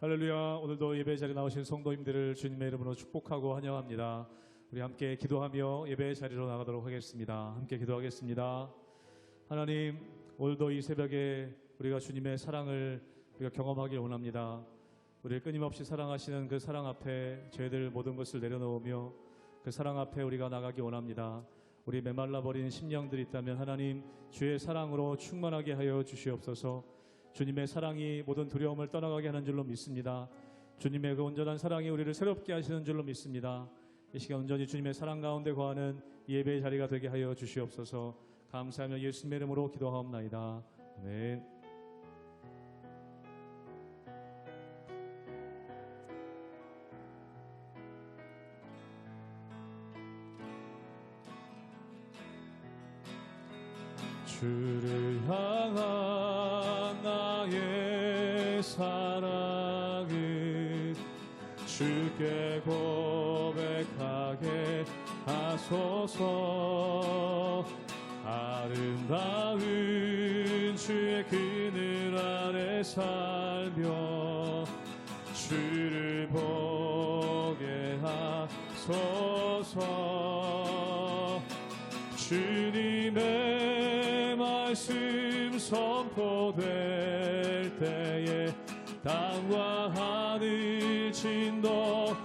할렐루야. 오늘도 예배 자리에 나오신 성도님들을 주님의 이름으로 축복하고 환영합니다. 우리 함께 기도하며 예배 자리로 나가도록 하겠습니다. 함께 기도하겠습니다. 하나님, 오늘도 이 새벽에 우리가 주님의 사랑을 우리가 경험하길 원합니다. 우리를 끊임없이 사랑하시는 그 사랑 앞에 저희들 모든 것을 내려놓으며 그 사랑 앞에 우리가 나가기 원합니다. 우리 메말라버린 심령들이 있다면 하나님 주의 사랑으로 충만하게 하여 주시옵소서. 주님의 사랑이 모든 두려움을 떠나가게 하는 줄로 믿습니다. 주님의 그 온전한 사랑이 우리를 새롭게 하시는 줄로 믿습니다. 이 시간 온전히 주님의 사랑 가운데 거하는 예배의 자리가 되게 하여 주시옵소서. 감사하며 예수님의 이름으로 기도하옵나이다. 아멘. 주를 향한 나의 사랑은 주께 고백하게 하소서. 아름다운 주의 그늘 아래 살며 주를 보게 하소서. 주님의 말씀 선포될 때에 땅과 하늘 진동하리니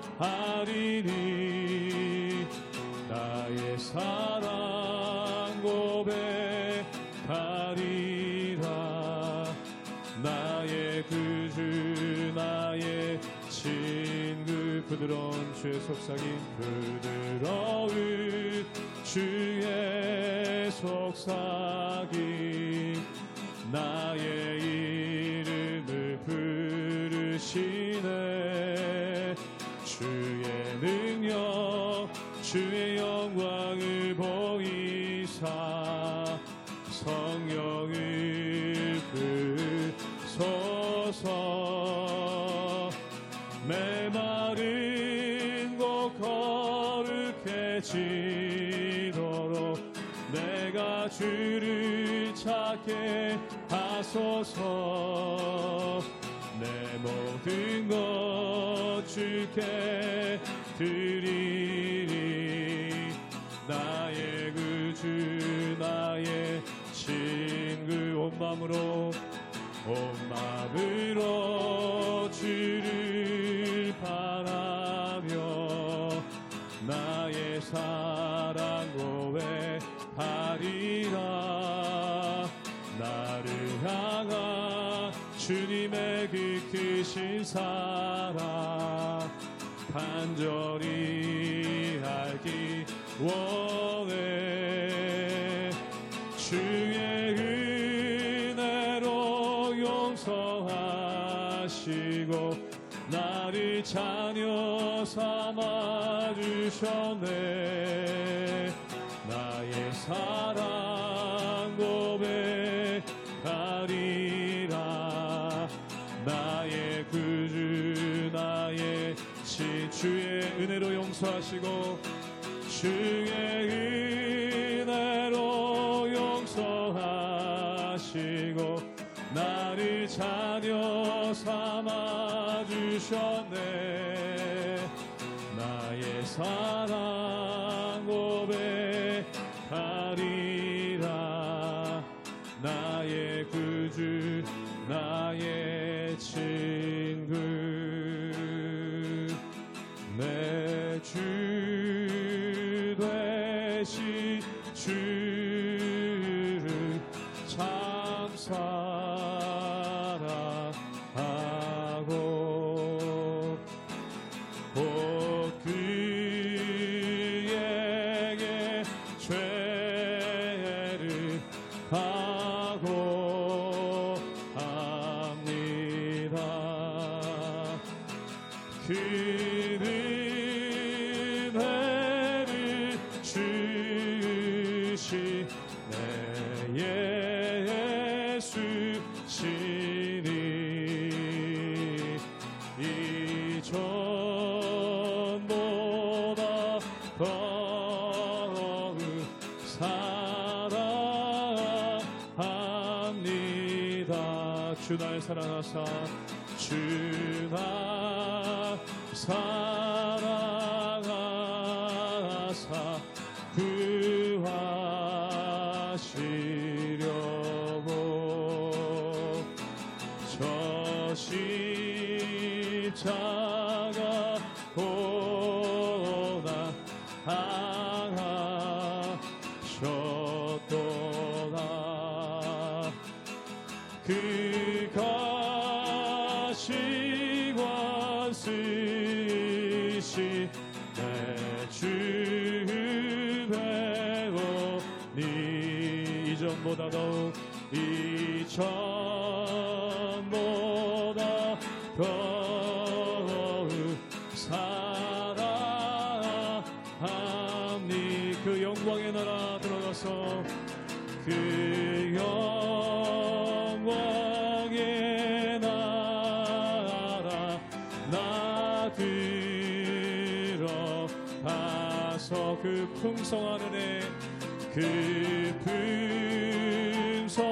나의 사랑 고백하리라. 나의 구주 나의 친구 부드러운 주의 속삭임 부드러운 주의 속삭임 나의 이름을 부르시네. 주의 능력 주의 영광을 보이사 성령을 부소서. 메마른 곳 거룩해지도록 내가 주를 찾게 하소서. 내 모든 것 주께 드리리. 나의 구주 나의 친구 온 마음으로 주를 바라며 나의 사랑 고백하리라. 나를 향한 주님의 그 크신 사랑 간절히 알기 원해. 주의 은혜로 용서하시고 나를 자녀 삼아 주셨네. 나의 사랑 고백하리라. 나의 구주 나의 주의 은혜로 용서하시고 주의 은혜로 용서하시고 나를 자녀 삼아 주셨네. 나의 사랑 고백하리라. 나의 구주 나의 친구 내 주 되신 주를 참 사랑하고 곧 그에게 죄를 각오합니다. 그 은혜를 주시 내 예수 시니 이전보다 더욱 사랑합니다. 주 날 사랑하사 주나 사랑하사 구하시려고 저 십자가 고나 당하셨도다 그 가시관 쓰시 내 주 배우니 이전보다 더욱 이전보다 더욱 사랑하니 그 영광의 나라 들어가서 그 영광의 나라 나 들어가서 그 풍성한 은혜 그 풍성한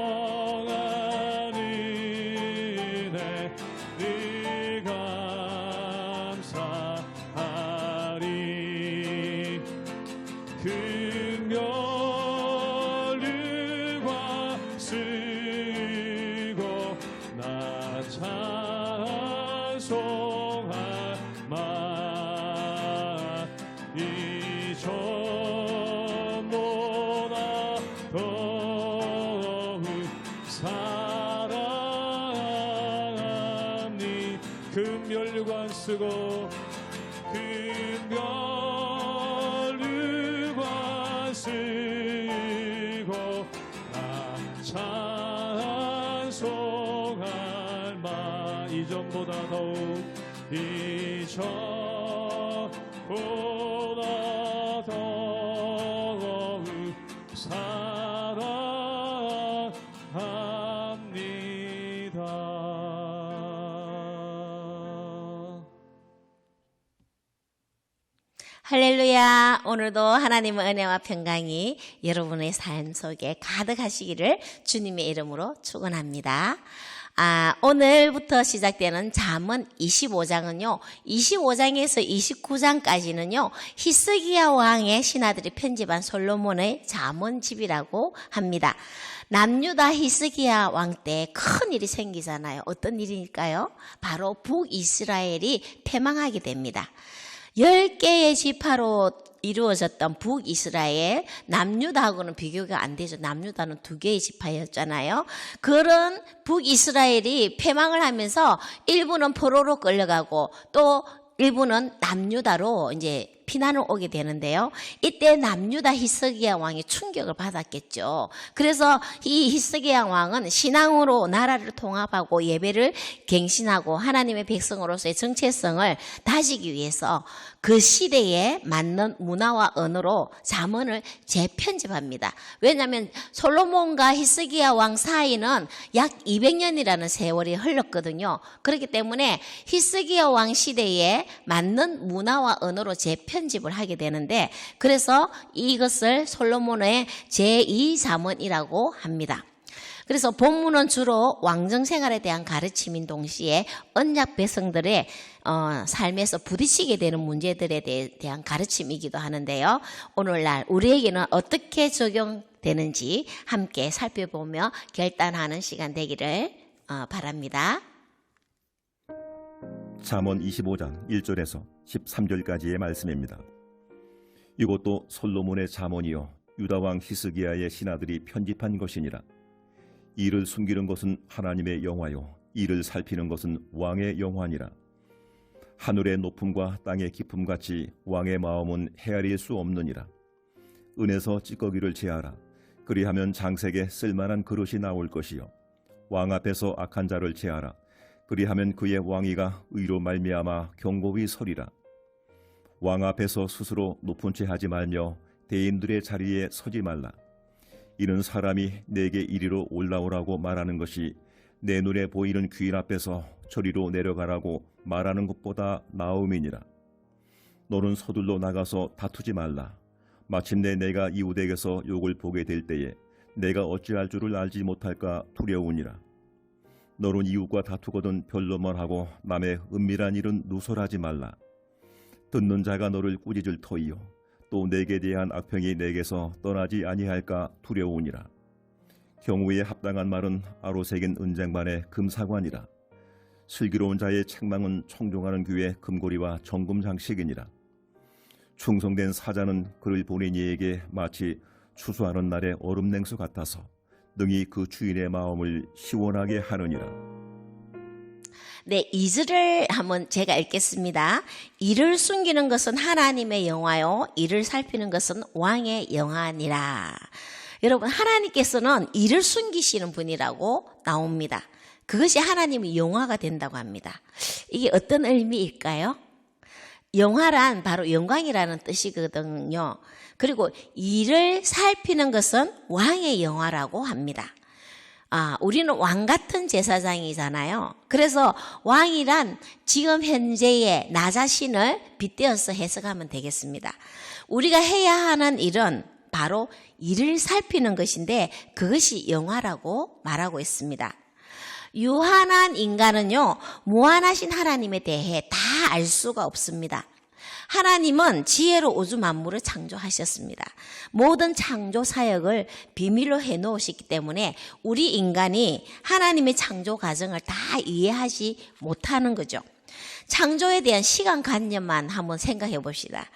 은혜 늘 감사하리 긍휼과 쓰고 나 찬송할 마 이전보다 더욱 사랑하니 긍휼과 쓰고 긍휼과 쓰고 나 찬송할 마 이전보다 더욱 이전보다 더욱 사랑합니다. 할렐루야. 오늘도 하나님의 은혜와 평강이 여러분의 삶 속에 가득하시기를 주님의 이름으로 축원합니다. 오늘부터 시작되는 잠언 25장은요. 25장에서 29장까지는요. 히스기야 왕의 신하들이 편집한 솔로몬의 잠언집이라고 합니다. 남유다 히스기야 왕 때 큰 일이 생기잖아요. 어떤 일일까요? 바로 북이스라엘이 패망하게 됩니다. 10개의 지파로 이루어졌던 북이스라엘, 남유다하고는 비교가 안 되죠. 남유다는 2개의 지파였잖아요. 그런 북이스라엘이 패망을 하면서 일부는 포로로 끌려가고 또 일부는 남유다로 이제 피난을 오게 되는데요. 이때 남유다 히스기야 왕이 충격을 받았겠죠. 그래서 이 히스기야 왕은 신앙으로 나라를 통합하고 예배를 갱신하고 하나님의 백성으로서의 정체성을 다지기 위해서 그 시대에 맞는 문화와 언어로 잠언을 재편집합니다. 왜냐하면 솔로몬과 히스기야 왕 사이는 약 200년이라는 세월이 흘렀거든요. 그렇기 때문에 히스기야 왕 시대에 맞는 문화와 언어로 재편집을 하게 되는데 그래서 이것을 솔로몬의 제2잠언이라고 합니다. 그래서 본문은 주로 왕정 생활에 대한 가르침인 동시에 언약 백성들의 삶에서 부딪히게 되는 문제들에 대한 가르침이기도 하는데요. 오늘날 우리에게는 어떻게 적용되는지 함께 살펴보며 결단하는 시간 되기를 바랍니다. 잠언 25장 1절에서 13절까지의 말씀입니다. 이것도 솔로몬의 잠언이요 유다왕 히스기야의 신하들이 편집한 것이니라. 이를 숨기는 것은 하나님의 영화요 이를 살피는 것은 왕의 영화니라. 하늘의 높음과 땅의 깊음같이 왕의 마음은 헤아릴 수 없느니라. 은에서 찌꺼기를 제하라. 그리하면 장색에 쓸만한 그릇이 나올 것이요 왕 앞에서 악한 자를 제하라. 그리하면 그의 왕위가 의로 말미암아 경고히 서리라. 왕 앞에서 스스로 높은 채 하지 말며 대인들의 자리에 서지 말라. 이는 사람이 내게 이리로 올라오라고 말하는 것이 내 눈에 보이는 귀인 앞에서 저리로 내려가라고 말하는 것보다 나음이니라. 너는 서둘러 나가서 다투지 말라. 마침내 내가 이웃에게서 욕을 보게 될 때에 내가 어찌할 줄을 알지 못할까 두려우니라. 너는 이웃과 다투거든 변론만 하고 남의 은밀한 일은 누설하지 말라. 듣는 자가 너를 꾸짖을 터이요 또 내게 대한 악평이 내게서 떠나지 아니할까 두려우니라. 경우에 합당한 말은 아로새긴 은쟁반의 금사관이라. 슬기로운 자의 책망은 청종하는 귀의 금고리와 정금 장식이니라. 충성된 사자는 그를 보낸 이에게 마치 추수하는 날의 얼음 냉수 같아서 능히 그 주인의 마음을 시원하게 하느니라. 네, 2절을 한번 제가 읽겠습니다. 이를 숨기는 것은 하나님의 영화요, 이를 살피는 것은 왕의 영화니라. 여러분, 하나님께서는 이를 숨기시는 분이라고 나옵니다. 그것이 하나님의 영화가 된다고 합니다. 이게 어떤 의미일까요? 영화란 바로 영광이라는 뜻이거든요. 그리고 이를 살피는 것은 왕의 영화라고 합니다. 우리는 왕 같은 제사장이잖아요. 그래서 왕이란 지금 현재의 나 자신을 빗대어서 해석하면 되겠습니다. 우리가 해야 하는 일은 바로 이를 살피는 것인데 그것이 영화라고 말하고 있습니다. 유한한 인간은요, 무한하신 하나님에 대해 다 알 수가 없습니다. 하나님은 지혜로 우주 만물을 창조하셨습니다. 모든 창조 사역을 비밀로 해놓으셨기 때문에 우리 인간이 하나님의 창조 과정을 다 이해하지 못하는 거죠. 창조에 대한 시간관념만 한번 생각해 봅시다.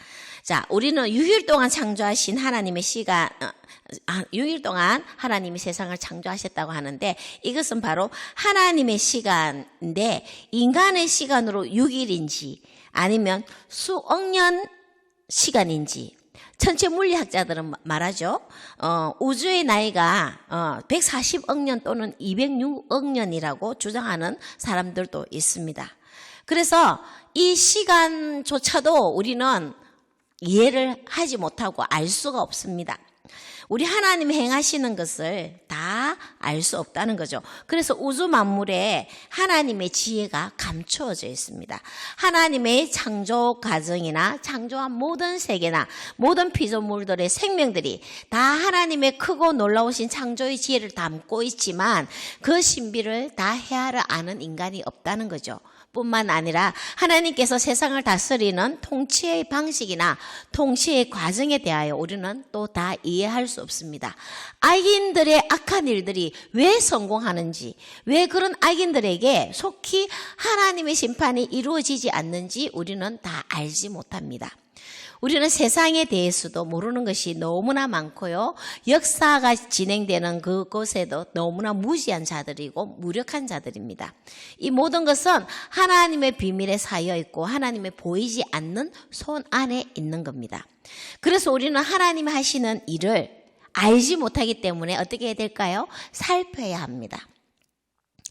자, 우리는 6일 동안 창조하신 하나님의 6일 동안 하나님이 세상을 창조하셨다고 하는데 이것은 바로 하나님의 시간인데 인간의 시간으로 6일인지 아니면 수억 년 시간인지 천체 물리학자들은 말하죠. 우주의 나이가 140억 년 또는 206억 년이라고 주장하는 사람들도 있습니다. 그래서 이 시간조차도 우리는 이해를 하지 못하고 알 수가 없습니다. 우리 하나님이 행하시는 것을 다 알 수 없다는 거죠. 그래서 우주 만물에 하나님의 지혜가 감추어져 있습니다. 하나님의 창조 과정이나 창조한 모든 세계나 모든 피조물들의 생명들이 다 하나님의 크고 놀라우신 창조의 지혜를 담고 있지만 그 신비를 다 헤아려 아는 인간이 없다는 거죠. 뿐만 아니라 하나님께서 세상을 다스리는 통치의 방식이나 통치의 과정에 대하여 우리는 또 다 이해할 수 없습니다. 악인들의 악한 일들이 왜 성공하는지, 왜 그런 악인들에게 속히 하나님의 심판이 이루어지지 않는지 우리는 다 알지 못합니다. 우리는 세상에 대해서도 모르는 것이 너무나 많고요. 역사가 진행되는 그곳에도 너무나 무지한 자들이고 무력한 자들입니다. 이 모든 것은 하나님의 비밀에 쌓여 있고 하나님의 보이지 않는 손 안에 있는 겁니다. 그래서 우리는 하나님이 하시는 일을 알지 못하기 때문에 어떻게 해야 될까요? 살펴야 합니다.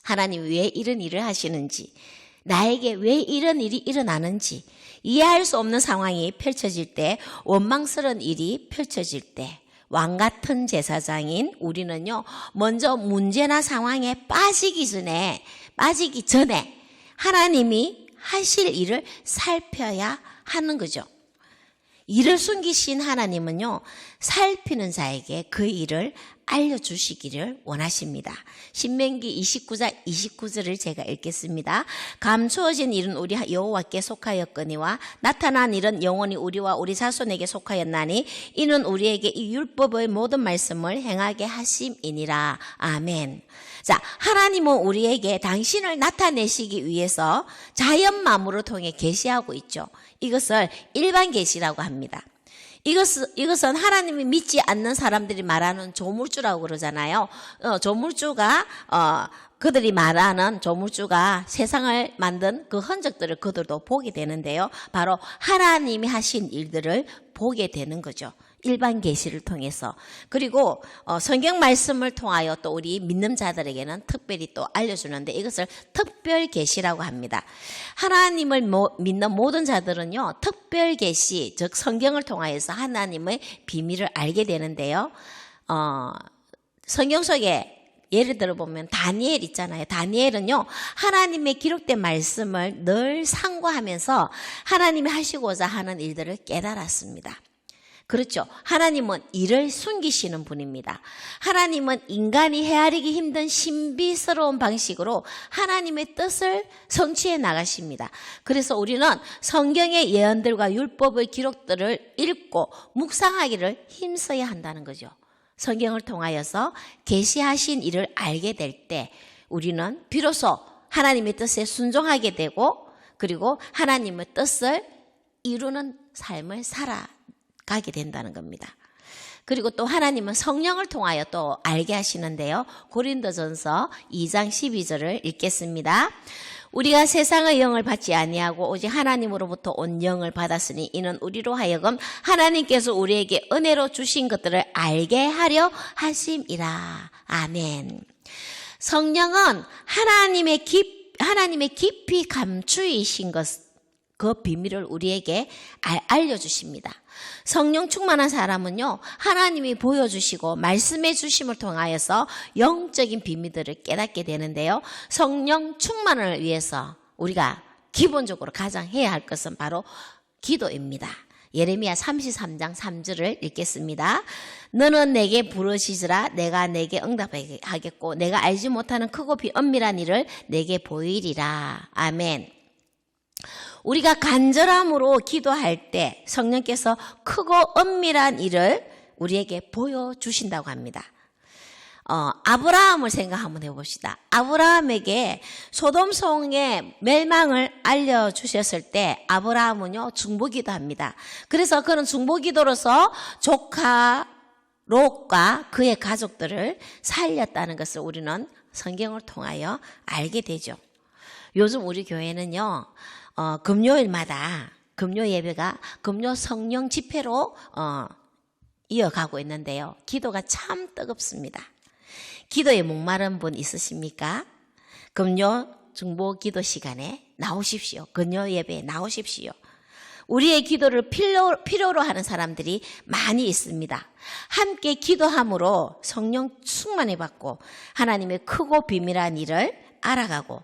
하나님이 왜 이런 일을 하시는지, 나에게 왜 이런 일이 일어나는지, 이해할 수 없는 상황이 펼쳐질 때, 원망스러운 일이 펼쳐질 때, 왕 같은 제사장인 우리는요, 먼저 문제나 상황에 빠지기 전에 하나님이 하실 일을 살펴야 하는 거죠. 일을 숨기신 하나님은요, 살피는 자에게 그 일을 알려주시기를 원하십니다. 신명기 29장 29절을 제가 읽겠습니다. 감추어진 일은 우리 여호와께 속하였거니와 나타난 일은 영원히 우리와 우리 자손에게 속하였나니 이는 우리에게 이 율법의 모든 말씀을 행하게 하심이니라. 아멘. 자, 하나님은 우리에게 당신을 나타내시기 위해서 자연 만물을 통해 계시하고 있죠. 이것을 일반 계시라고 합니다. 이것은 하나님이 믿지 않는 사람들이 말하는 조물주라고 그러잖아요. 조물주가 그들이 말하는 조물주가 세상을 만든 그 흔적들을 그들도 보게 되는데요. 바로 하나님이 하신 일들을 보게 되는 거죠. 일반 계시를 통해서. 그리고 성경 말씀을 통하여 또 우리 믿는 자들에게는 특별히 또 알려주는데 이것을 특별 계시라고 합니다. 하나님을 믿는 모든 자들은요, 특별 계시, 즉 성경을 통하여서 하나님의 비밀을 알게 되는데요. 성경 속에 예를 들어 보면 다니엘 있잖아요. 다니엘은요, 하나님의 기록된 말씀을 늘 상고하면서 하나님이 하시고자 하는 일들을 깨달았습니다. 그렇죠. 하나님은 일을 숨기시는 분입니다. 하나님은 인간이 헤아리기 힘든 신비스러운 방식으로 하나님의 뜻을 성취해 나가십니다. 그래서 우리는 성경의 예언들과 율법의 기록들을 읽고 묵상하기를 힘써야 한다는 거죠. 성경을 통하여서 계시하신 일을 알게 될 때 우리는 비로소 하나님의 뜻에 순종하게 되고 그리고 하나님의 뜻을 이루는 삶을 살아가게 된다는 겁니다. 그리고 또 하나님은 성령을 통하여 또 알게 하시는데요. 고린도전서 2장 12절을 읽겠습니다. 우리가 세상의 영을 받지 아니하고 오직 하나님으로부터 온 영을 받았으니 이는 우리로 하여금 하나님께서 우리에게 은혜로 주신 것들을 알게 하려 하심이라. 아멘. 성령은 하나님의 깊이 감추이신 그 비밀을 우리에게 알려주십니다. 성령 충만한 사람은요, 하나님이 보여주시고 말씀해 주심을 통하여서 영적인 비밀들을 깨닫게 되는데요. 성령 충만을 위해서 우리가 기본적으로 가장 해야 할 것은 바로 기도입니다. 예레미야 33장 3절을 읽겠습니다. 너는 내게 부르시리라 내가 내게 응답하겠고 내가 알지 못하는 크고 엄밀한 일을 내게 보이리라. 아멘. 우리가 간절함으로 기도할 때 성령께서 크고 엄밀한 일을 우리에게 보여주신다고 합니다. 아브라함을 생각 한번 해봅시다. 아브라함에게 소돔성의 멸망을 알려주셨을 때 아브라함은요 중보기도 합니다. 그래서 그런 중보기도로서 조카 롯과 그의 가족들을 살렸다는 것을 우리는 성경을 통하여 알게 되죠. 요즘 우리 교회는요 금요일마다 금요 예배가 금요 성령 집회로 이어가고 있는데요. 기도가 참 뜨겁습니다. 기도에 목마른 분 있으십니까? 금요 중보 기도 시간에 나오십시오. 금요 예배에 나오십시오. 우리의 기도를 필요로 하는 사람들이 많이 있습니다. 함께 기도함으로 성령 충만히 받고 하나님의 크고 비밀한 일을 알아가고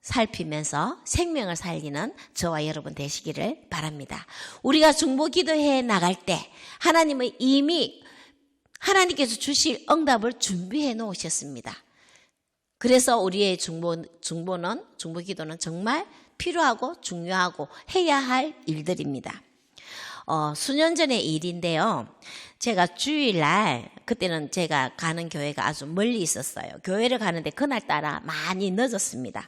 살피면서 생명을 살리는 저와 여러분 되시기를 바랍니다. 우리가 중보 기도해 나갈 때 하나님은 이미 하나님께서 주실 응답을 준비해 놓으셨습니다. 그래서 우리의 중보 기도는 정말 필요하고 중요하고 해야 할 일들입니다. 수년 전의 일인데요. 제가 주일날 그때는 제가 가는 교회가 아주 멀리 있었어요. 교회를 가는데 그날따라 많이 늦었습니다.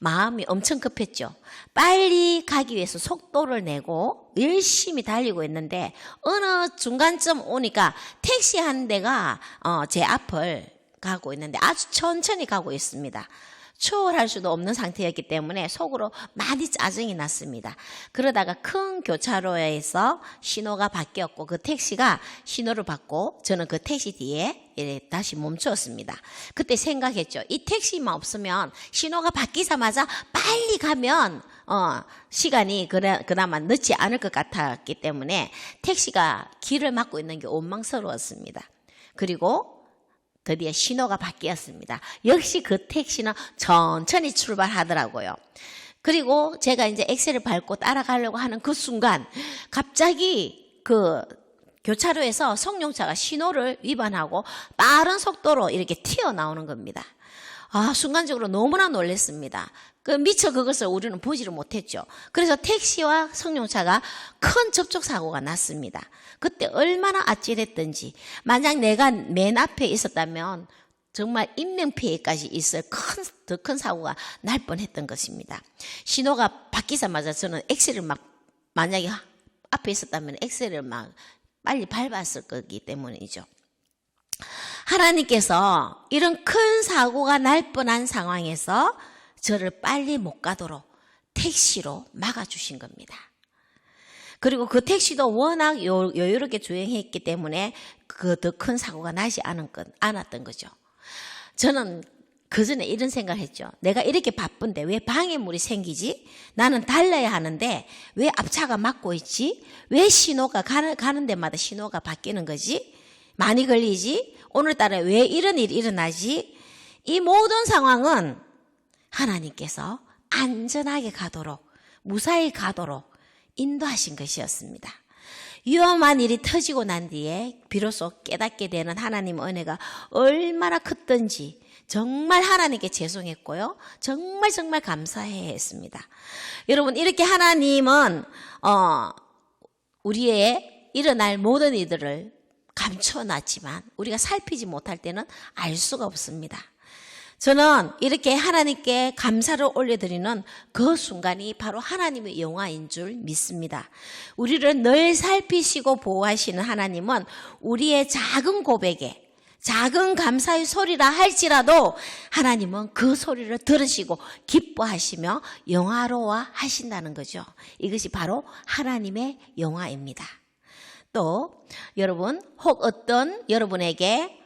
마음이 엄청 급했죠. 빨리 가기 위해서 속도를 내고 열심히 달리고 있는데 어느 중간쯤 오니까 택시 한 대가 제 앞을 가고 있는데 아주 천천히 가고 있습니다. 추월할 수도 없는 상태였기 때문에 속으로 많이 짜증이 났습니다. 그러다가 큰 교차로에서 신호가 바뀌었고 그 택시가 신호를 받고 저는 그 택시 뒤에 다시 멈추었습니다. 그때 생각했죠. 이 택시만 없으면 신호가 바뀌자마자 빨리 가면 시간이 그나마 늦지 않을 것 같았기 때문에 택시가 길을 막고 있는 게 원망스러웠습니다. 그리고 드디어 신호가 바뀌었습니다. 역시 그 택시는 천천히 출발하더라고요. 그리고 제가 이제 엑셀을 밟고 따라가려고 하는 그 순간 갑자기 그 교차로에서 승용차가 신호를 위반하고 빠른 속도로 이렇게 튀어나오는 겁니다. 순간적으로 너무나 놀랐습니다. 미처 그것을 우리는 보지를 못했죠. 그래서 택시와 승용차가 큰 접촉사고가 났습니다. 그때 얼마나 아찔했던지, 만약 내가 맨 앞에 있었다면 정말 인명피해까지 있을 더 큰 사고가 날 뻔했던 것입니다. 신호가 바뀌자마자 저는 엑셀을 만약에 앞에 있었다면 엑셀을 빨리 밟았을 거기 때문이죠. 하나님께서 이런 큰 사고가 날 뻔한 상황에서 저를 빨리 못 가도록 택시로 막아주신 겁니다. 그리고 그 택시도 워낙 여유롭게 주행했기 때문에 그 더 큰 사고가 나지 않았던 거죠. 저는 그 전에 이런 생각을 했죠. 내가 이렇게 바쁜데 왜 방해물이 생기지? 나는 달려야 하는데 왜 앞차가 막고 있지? 왜 신호가 가는 데마다 신호가 바뀌는 거지? 많이 걸리지? 오늘따라 왜 이런 일이 일어나지? 이 모든 상황은 하나님께서 안전하게 가도록, 무사히 가도록 인도하신 것이었습니다. 위험한 일이 터지고 난 뒤에 비로소 깨닫게 되는 하나님의 은혜가 얼마나 컸던지 정말 하나님께 죄송했고요. 정말 정말 감사해야 했습니다. 여러분, 이렇게 하나님은 우리의 일어날 모든 일들을 감춰놨지만 우리가 살피지 못할 때는 알 수가 없습니다. 저는 이렇게 하나님께 감사를 올려드리는 그 순간이 바로 하나님의 영화인 줄 믿습니다. 우리를 늘 살피시고 보호하시는 하나님은 우리의 작은 고백에 작은 감사의 소리라 할지라도 하나님은 그 소리를 들으시고 기뻐하시며 영화로워 하신다는 거죠. 이것이 바로 하나님의 영화입니다. 또 여러분, 혹 어떤 여러분에게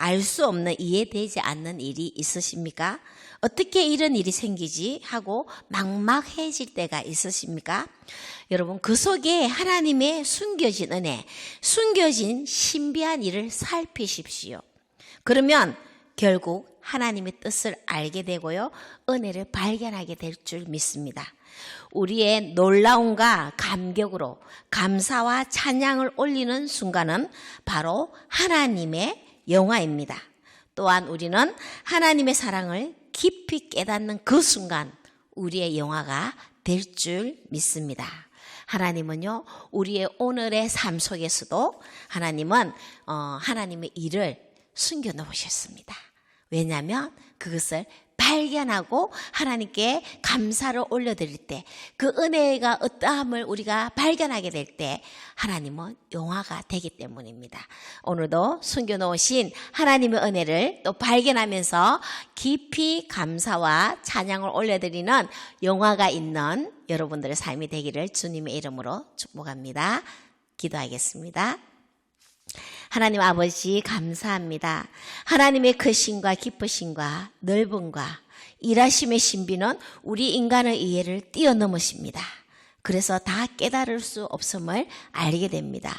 알 수 없는 이해되지 않는 일이 있으십니까? 어떻게 이런 일이 생기지 하고 막막해질 때가 있으십니까? 여러분, 그 속에 하나님의 숨겨진 은혜, 숨겨진 신비한 일을 살피십시오. 그러면 결국 하나님의 뜻을 알게 되고요, 은혜를 발견하게 될 줄 믿습니다. 우리의 놀라움과 감격으로 감사와 찬양을 올리는 순간은 바로 하나님의 영화입니다. 또한 우리는 하나님의 사랑을 깊이 깨닫는 그 순간 우리의 영화가 될 줄 믿습니다. 하나님은요, 우리의 오늘의 삶 속에서도 하나님은 하나님의 일을 숨겨 놓으셨습니다. 왜냐하면 그것을 발견하고 하나님께 감사를 올려드릴 때, 그 은혜가 어떠함을 우리가 발견하게 될 때 하나님은 영화가 되기 때문입니다. 오늘도 숨겨놓으신 하나님의 은혜를 또 발견하면서 깊이 감사와 찬양을 올려드리는 영화가 있는 여러분들의 삶이 되기를 주님의 이름으로 축복합니다. 기도하겠습니다. 하나님 아버지, 감사합니다. 하나님의 크심과 기쁘심과 넓음과 일하심의 신비는 우리 인간의 이해를 뛰어넘으십니다. 그래서 다 깨달을 수 없음을 알게 됩니다.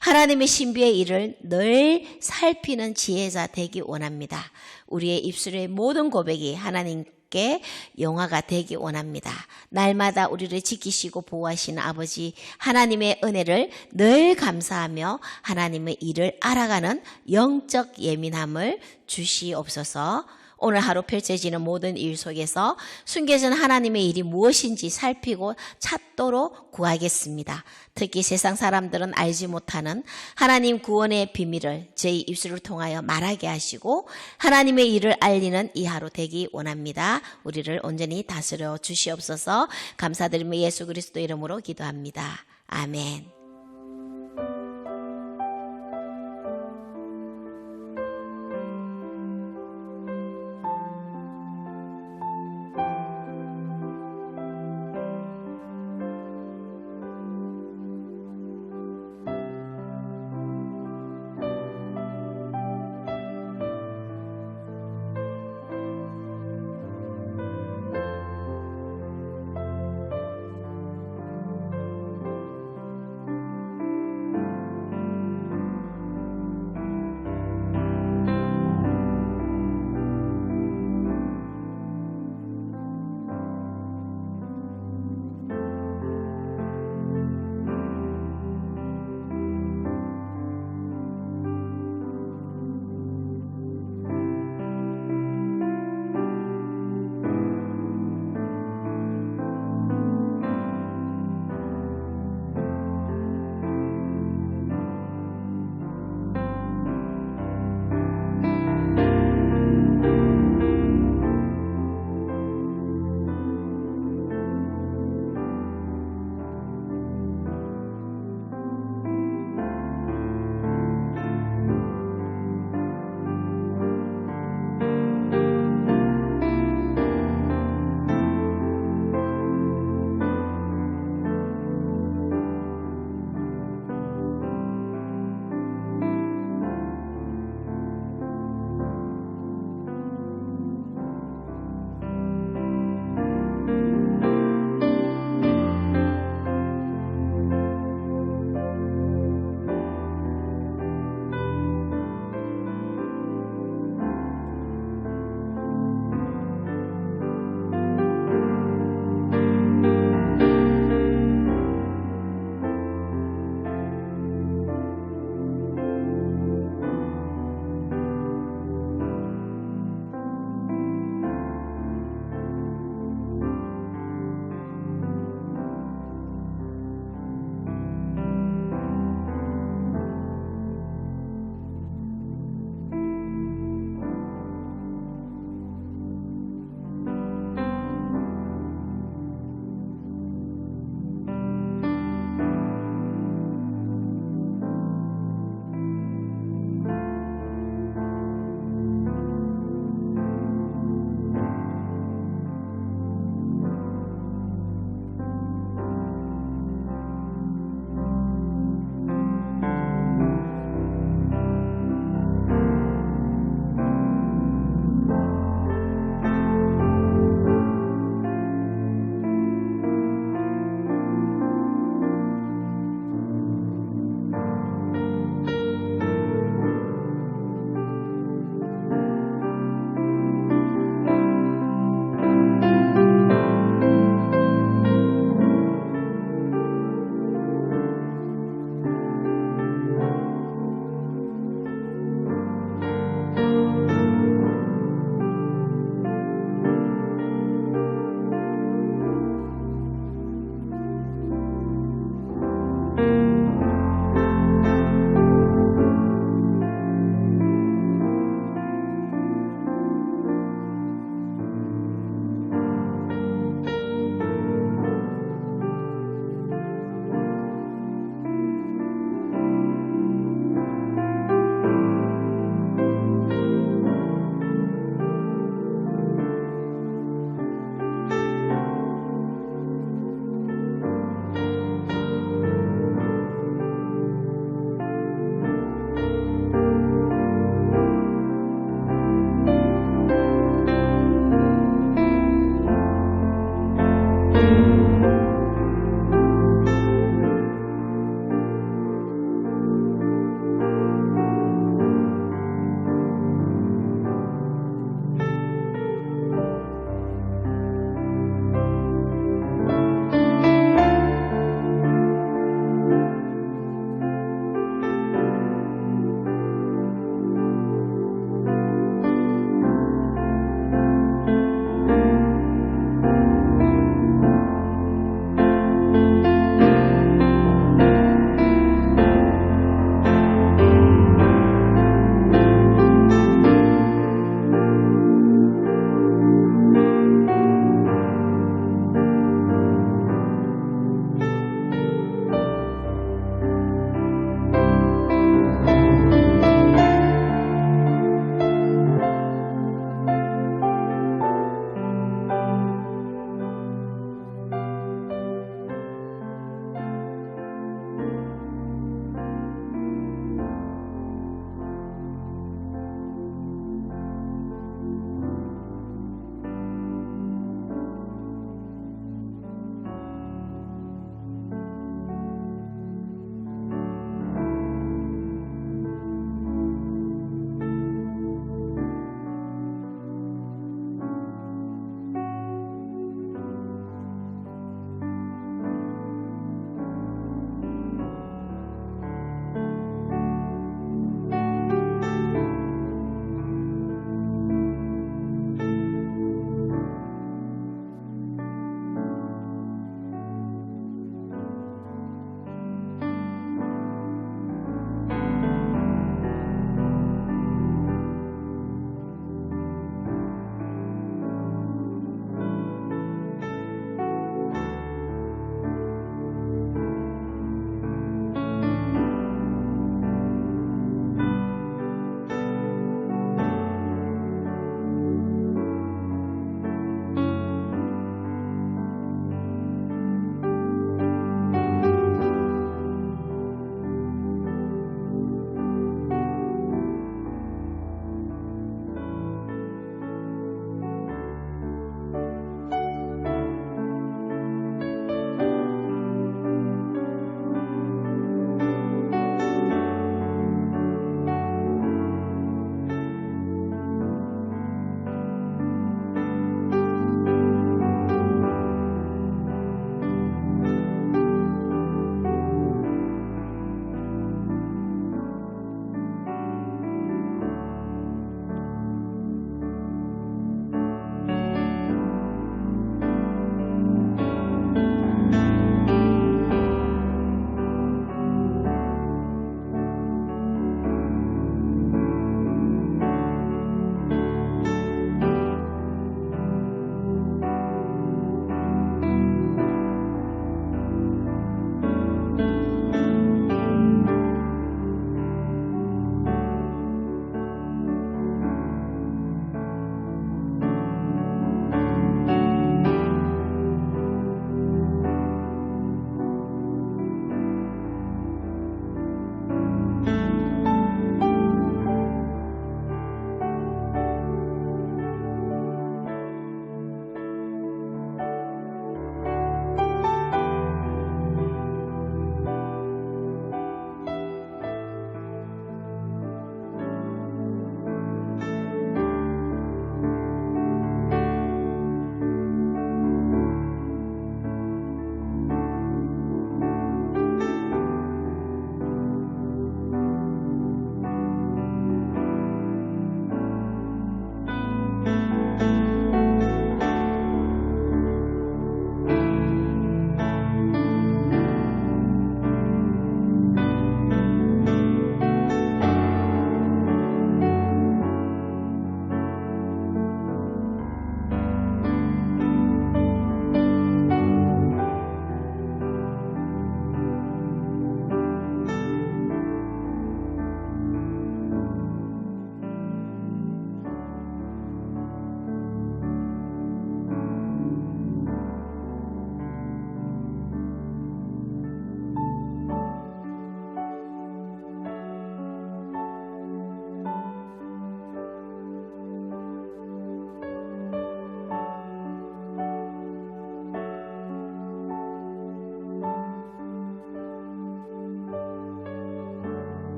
하나님의 신비의 일을 늘 살피는 지혜자 되기 원합니다. 우리의 입술의 모든 고백이 하나님께 영화가 되기 원합니다. 날마다 우리를 지키시고 보호하시는 아버지 하나님의 은혜를 늘 감사하며 하나님의 일을 알아가는 영적 예민함을 주시옵소서. 오늘 하루 펼쳐지는 모든 일 속에서 숨겨진 하나님의 일이 무엇인지 살피고 찾도록 구하겠습니다. 특히 세상 사람들은 알지 못하는 하나님 구원의 비밀을 저희 입술을 통하여 말하게 하시고 하나님의 일을 알리는 이 하루 되기 원합니다. 우리를 온전히 다스려 주시옵소서. 감사드리며 예수 그리스도 이름으로 기도합니다. 아멘.